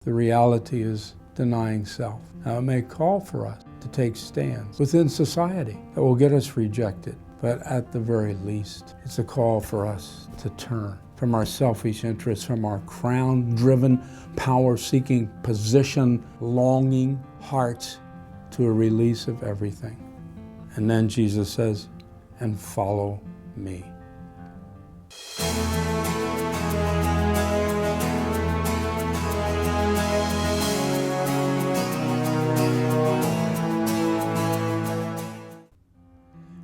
The reality is denying self. Now, it may call for us to take stands within society that will get us rejected, but at the very least, it's a call for us to turn from our selfish interests, from our crown-driven, power-seeking, position-longing hearts to a release of everything. And then Jesus says, and follow me.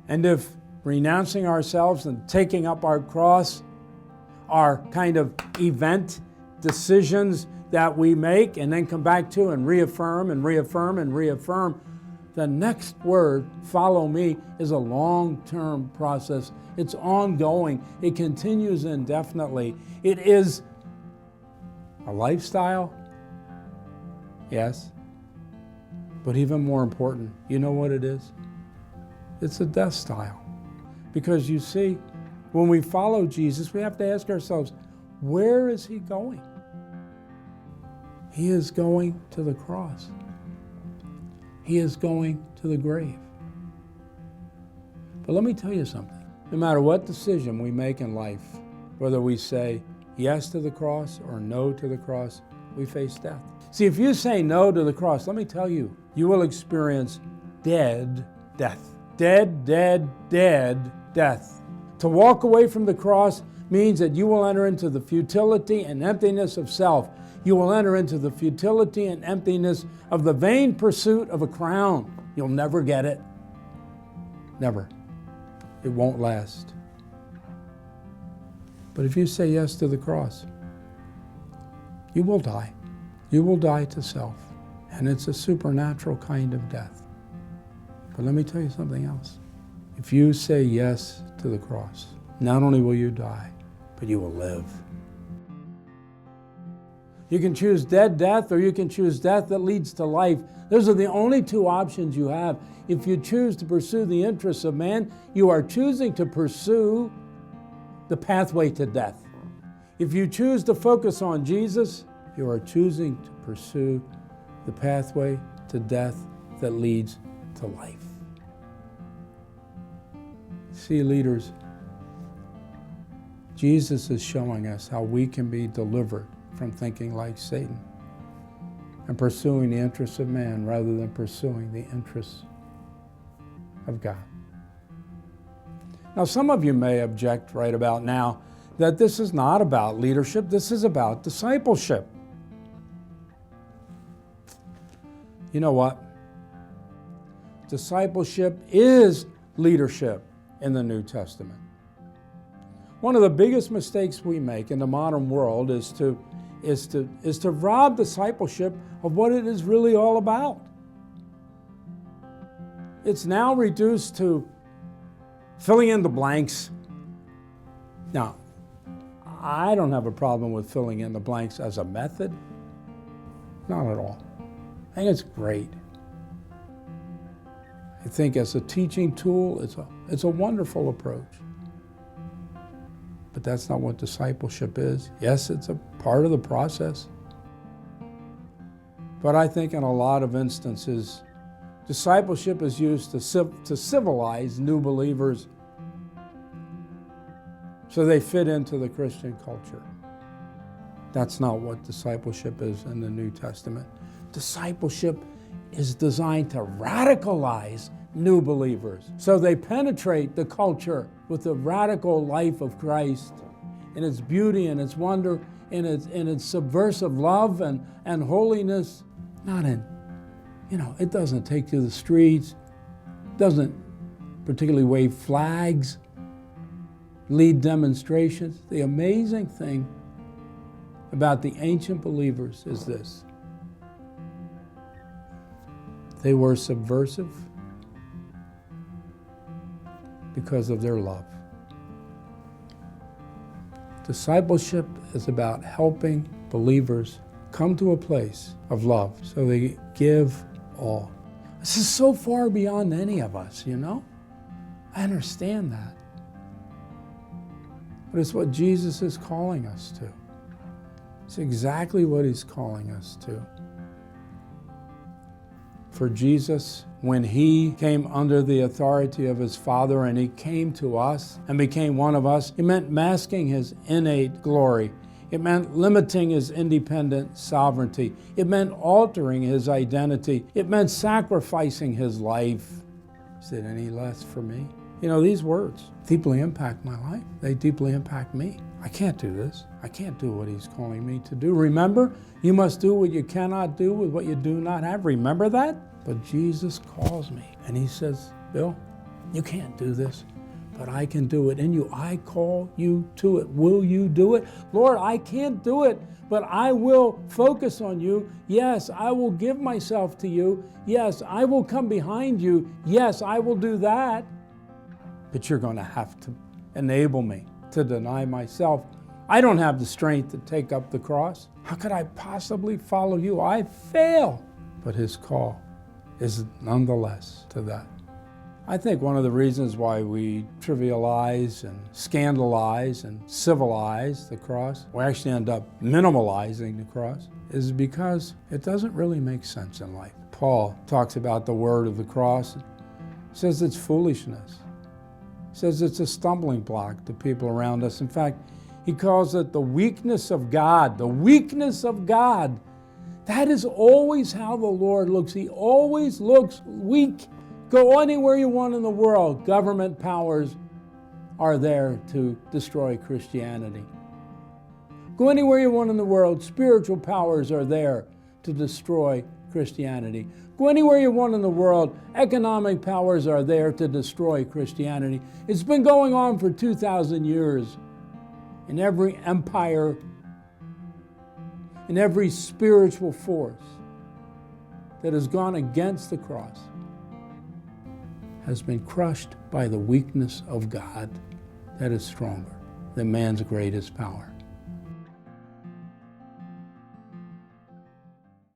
And if renouncing ourselves and taking up our cross are kind of event decisions that we make and then come back to and reaffirm and reaffirm and reaffirm, the next word, follow me, is a long-term process. It's ongoing. It continues indefinitely. It is a lifestyle, yes, but even more important, you know what it is? It's a death style. Because you see, when we follow Jesus, we have to ask ourselves, where is he going? He is going to the cross. He is going to the grave. But let me tell you something. No matter what decision we make in life, whether we say yes to the cross or no to the cross, we face death. See, if you say no to the cross, let me tell you, you will experience dead death. Dead, dead, dead death. To walk away from the cross means that you will enter into the futility and emptiness of self. You will enter into the futility and emptiness of the vain pursuit of a crown. You'll never get it. Never. It won't last. But if you say yes to the cross, you will die. You will die to self. And it's a supernatural kind of death. But let me tell you something else. If you say yes to the cross, not only will you die, but you will live. You can choose dead death, or you can choose death that leads to life. Those are the only two options you have. If you choose to pursue the interests of man, you are choosing to pursue the pathway to death. If you choose to focus on Jesus, you are choosing to pursue the pathway to death that leads to life. See, leaders, Jesus is showing us how we can be delivered from thinking like Satan and pursuing the interests of man rather than pursuing the interests of God. Now, some of you may object right about now that this is not about leadership, this is about discipleship. You know what? Discipleship is leadership in the New Testament. One of the biggest mistakes we make in the modern world is to rob discipleship of what it is really all about. It's now reduced to filling in the blanks. Now, I don't have a problem with filling in the blanks as a method. Not at all. I think it's great. I think as a teaching tool, it's a wonderful approach. But that's not what discipleship is. Yes, it's a part of the process. But I think in a lot of instances, discipleship is used to civilize new believers so they fit into the Christian culture. That's not what discipleship is in the New Testament. Discipleship is designed to radicalize new believers so they penetrate the culture with the radical life of Christ in its beauty and its wonder, in its subversive love and holiness. Not in, it doesn't take to the streets, doesn't particularly wave flags, lead demonstrations. The amazing thing about the ancient believers is this: they were subversive because of their love. Discipleship is about helping believers come to a place of love so they give all. This is so far beyond any of us, I understand that. But it's what Jesus is calling us to. It's exactly what he's calling us to. For Jesus, when he came under the authority of his Father and he came to us and became one of us, it meant masking his innate glory. It meant limiting his independent sovereignty. It meant altering his identity. It meant sacrificing his life. Is it any less for me? You know, these words deeply impact my life. They deeply impact me. I can't do this. I can't do what he's calling me to do. Remember, you must do what you cannot do with what you do not have. Remember that? But Jesus calls me and he says, Bill, you can't do this, but I can do it in you. I call you to it. Will you do it? Lord, I can't do it, but I will focus on you. Yes, I will give myself to you. Yes, I will come behind you. Yes, I will do that. But you're going to have to enable me to deny myself. I don't have the strength to take up the cross. How could I possibly follow you? I fail. But his call is nonetheless to that. I think one of the reasons why we trivialize and scandalize and civilize the cross, we actually end up minimalizing the cross, is because it doesn't really make sense in life. Paul talks about the word of the cross. He says it's foolishness. He says it's a stumbling block to people around us. In fact, he calls it the weakness of God. The weakness of God. That is always how the Lord looks. He always looks weak. Go anywhere you want in the world. Government powers are there to destroy Christianity. Go anywhere you want in the world. Spiritual powers are there to destroy Christianity. Go anywhere you want in the world. Economic powers are there to destroy Christianity. It's been going on for 2,000 years. In every empire, in every spiritual force that has gone against the cross has been crushed by the weakness of God that is stronger than man's greatest power.